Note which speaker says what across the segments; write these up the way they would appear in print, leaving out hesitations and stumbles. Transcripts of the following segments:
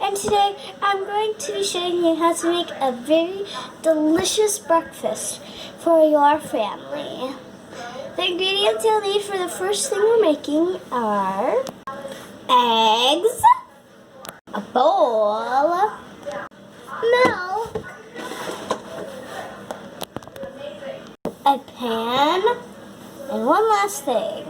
Speaker 1: and today I'm going to be showing you how to make a very delicious breakfast for your family. The ingredients you'll need for the first thing we're making are eggs, a bowl, milk, a pan, and one last thing,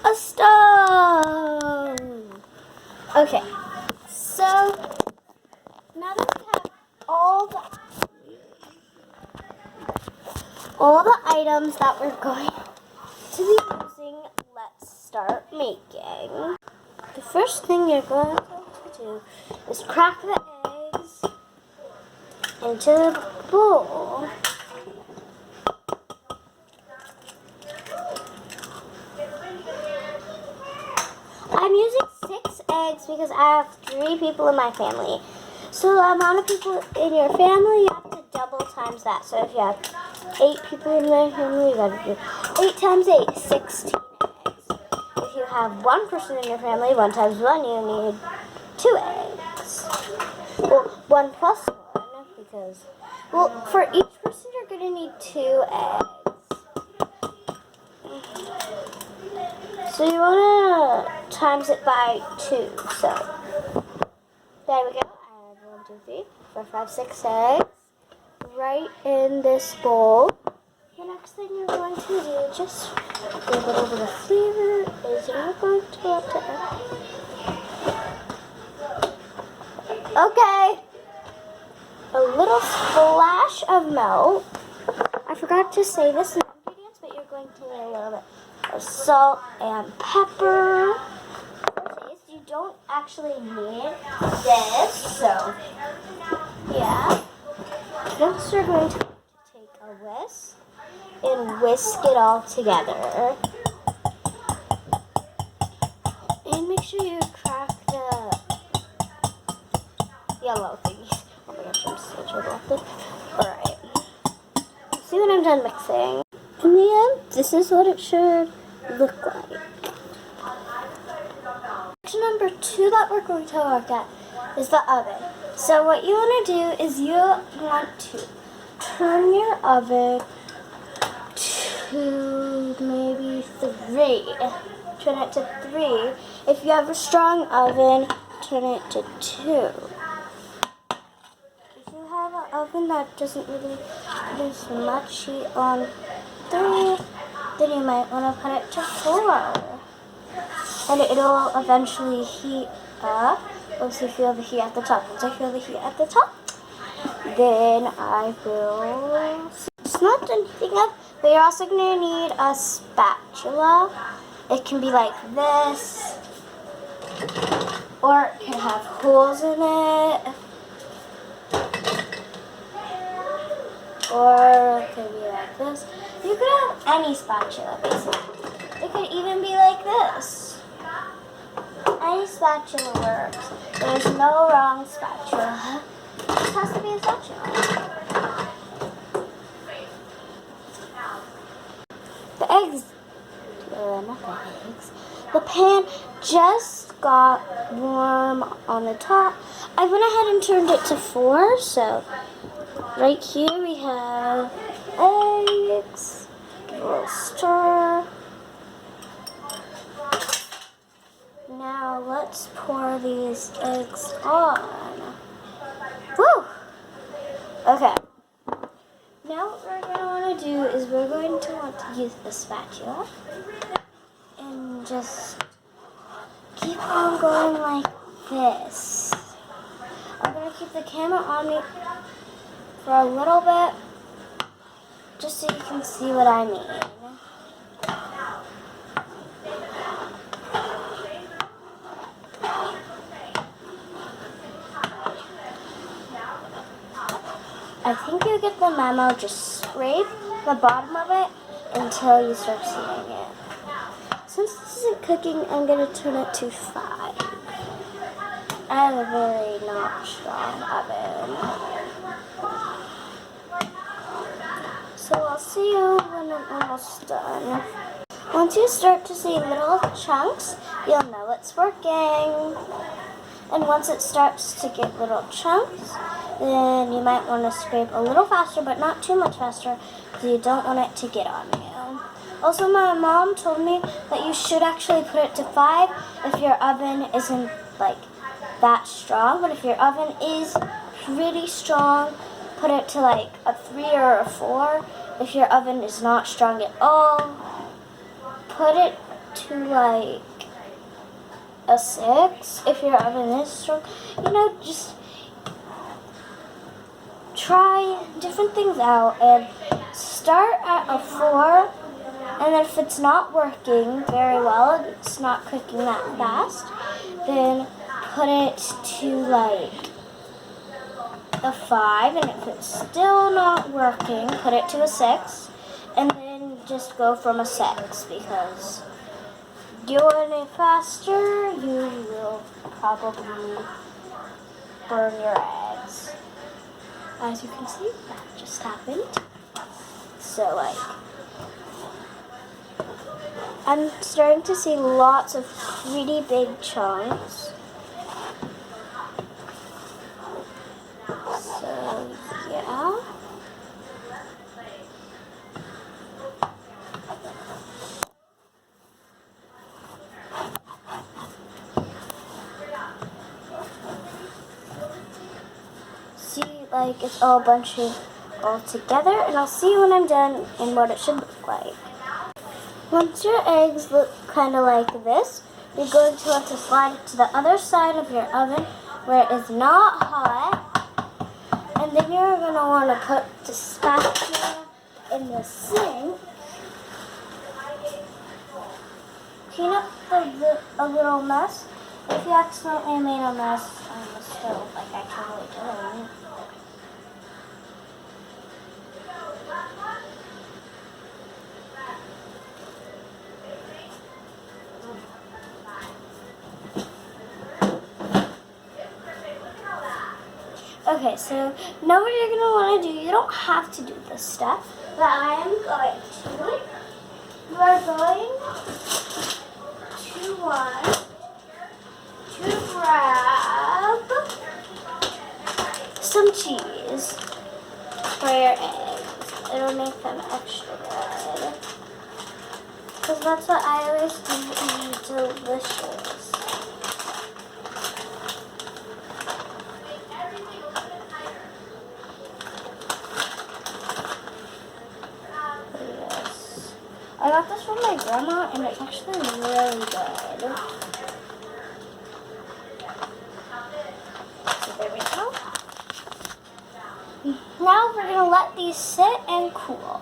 Speaker 1: a stove. Okay, so now that we have all the items that we're going to be using, let's start making. The first thing you're going to do is crack the eggs into the bowl. I'm using 6 eggs because I have 3 people in my family. So the amount of people in your family, you have to double times that. So if you have 8 people in my family, you gotta do 8 times 8, 16 eggs. If you have 1 person in your family, 1 times 1, you need 2 eggs. Well, 1 plus 1, because, well, for each person, you're gonna need 2 eggs. So you want to times it by 2. So there we go. I have 1, 2, 3, 4, 5, 6 eggs right in this bowl. The next thing you're going to do, just give it a little bit of flavor, is you're going to want to add. Okay, a little splash of milk. I forgot to say this in the ingredients, but you're going to need a little bit of salt and pepper. You don't actually need this, so yeah. Next, we're going to take a whisk and whisk it all together. And make sure you crack the yellow thingies. Oh my gosh, I'm so terrible at this. Alright. See when I'm done mixing. In the end, this is what it should look like. Section number 2 that we're going to look at is the oven. So what you want to do is you want to turn your oven to maybe 3. Turn it to 3. If you have a strong oven, turn it to 2. If you have an oven that doesn't really produce much heat on 3, then you might want to put it to 4. And it'll eventually heat up. Once you feel the heat at the top. Once I feel the heat at the top, then I will smelt anything up. But you're also going to need a spatula. It can be like this, or it can have holes in it, or it could be like this. You could have any spatula, basically. It could even be like this. Any spatula works. There's no wrong spatula. It just has to be a spatula. The eggs, not the eggs, the pan just got warm on the top. I went ahead and turned it to 4, so right here we have eggs. Give a little stir. Now let's pour these eggs on. Woo! Okay. Now what we're going to want to do is we're going to want to use the spatula and just keep on going like this. I'm going to keep the camera on me for a little bit just so you can see what I mean. I think you get the memo. Just scrape the bottom of it until you start seeing it. Since this isn't cooking, I'm going to turn it to 5. I have a very not strong oven. So I'll see you when I'm almost done. Once you start to see little chunks, you'll know it's working. And once it starts to get little chunks, then you might want to scrape a little faster, but not too much faster, because you don't want it to get on you. Also, my mom told me that you should actually put it to 5 if your oven isn't like that strong, but if your oven is pretty strong, put it to like a 3 or a 4. If your oven is not strong at all, put it to like a 6. If your oven is strong, just try different things out and start at a 4. And then if it's not working very well, it's not cooking that fast, then put it to like a 5. And if it's still not working, put it to a 6. And then just go from a 6, because doing it faster, you will probably burn your eggs. As you can see, that just happened. So like, I'm starting to see lots of pretty big chunks. So yeah. See, like it's all bunched all together, and I'll see when I'm done and what it should look like. Once your eggs look kind of like this, you're going to want to slide it to the other side of your oven where it is not hot. And then you're going to want to put the spatula in the sink. Clean up a little mess. If you accidentally made a mess on the stove, like I totally did. Okay, so now what you're going to want to do, you don't have to do this step, but I am going to. You are going to want to grab some cheese for your eggs. It'll make them extra good. Because that's what I always do to be delicious. I got this from my grandma, and it's actually really good. So there we go. Now we're going to let these sit and cool.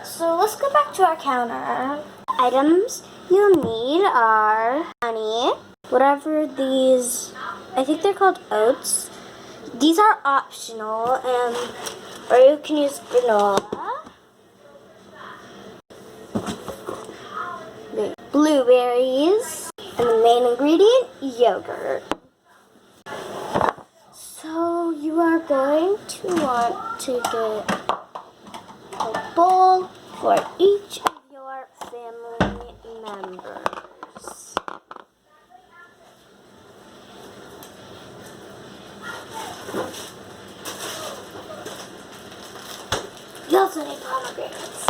Speaker 1: So let's go back to our counter. Items you'll need are honey, whatever these, I think they're called oats. These are optional, or you can use granola. Blueberries, and the main ingredient, yogurt. So you are going to want to get a bowl for each of your family members. You also need pomegranates.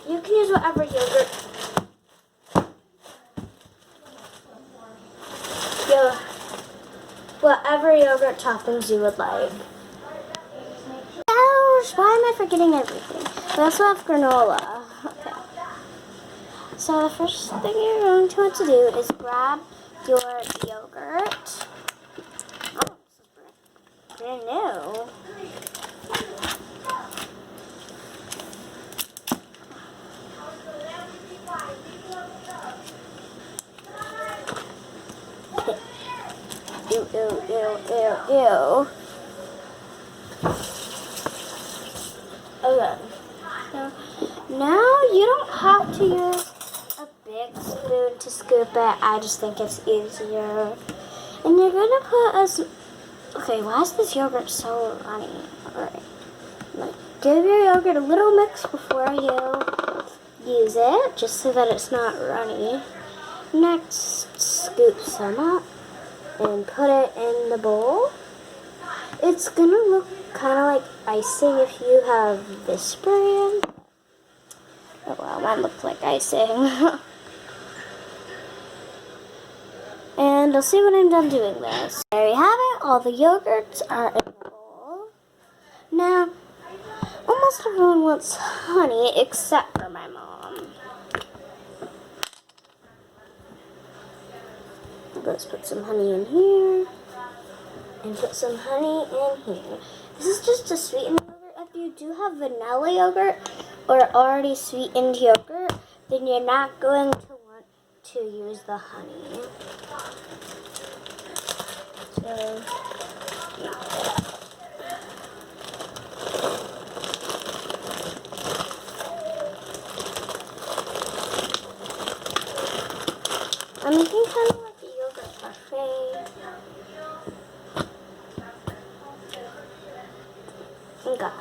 Speaker 1: You can use whatever yogurt. Whatever yogurt toppings you would like. Ouch! Why am I forgetting everything? We also have granola. Okay. So the first thing you're going to want to do is grab your yogurt. Oh, this is brand new. Ew. Okay. So now you don't have to use a big spoon to scoop it. I just think it's easier. And you're gonna put okay, why is this yogurt so runny? Alright. Give your yogurt a little mix before you use it, just so that it's not runny. Next, scoop some up and put it in the bowl. It's gonna look kind of like icing if you have this brand. Oh well, mine looks like icing. And I'll see when I'm done doing this. There you have it. All the yogurts are in the bowl. Now, almost everyone wants honey except for my mom. Let's put some honey in here. And put some honey in here. This is just to sweeten the yogurt. If you do have vanilla yogurt or already sweetened yogurt, then you're not going to want to use the honey. So, I'm making kind of like a yogurt parfait. Okay.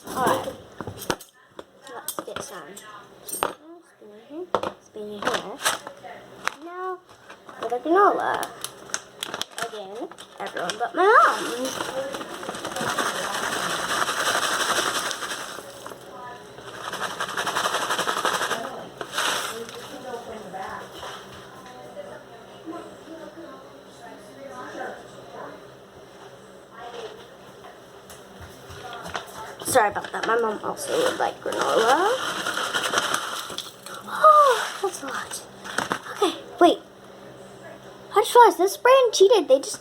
Speaker 1: Alright. Let's get some. Spoon in here. Now, for the granola. Again, everyone but my mom. Sorry about that. My mom also would like granola. Oh, that's a lot. Okay, wait. I just realized this brand cheated. They just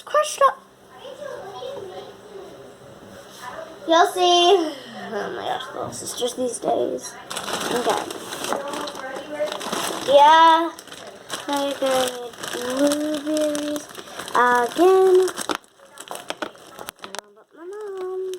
Speaker 1: crushed up. You'll see. Oh my gosh, little sisters these days. Okay. Yeah. Now you're gonna need blueberries again. My mom.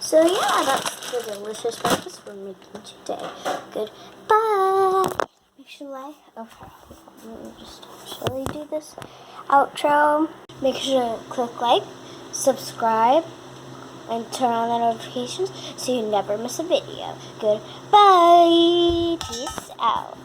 Speaker 1: So yeah, that's the delicious breakfast we're making today. Goodbye. Make sure to like. Okay, let me just actually do this outro. Make sure to click like, subscribe, and turn on the notifications so you never miss a video. Goodbye. Peace out.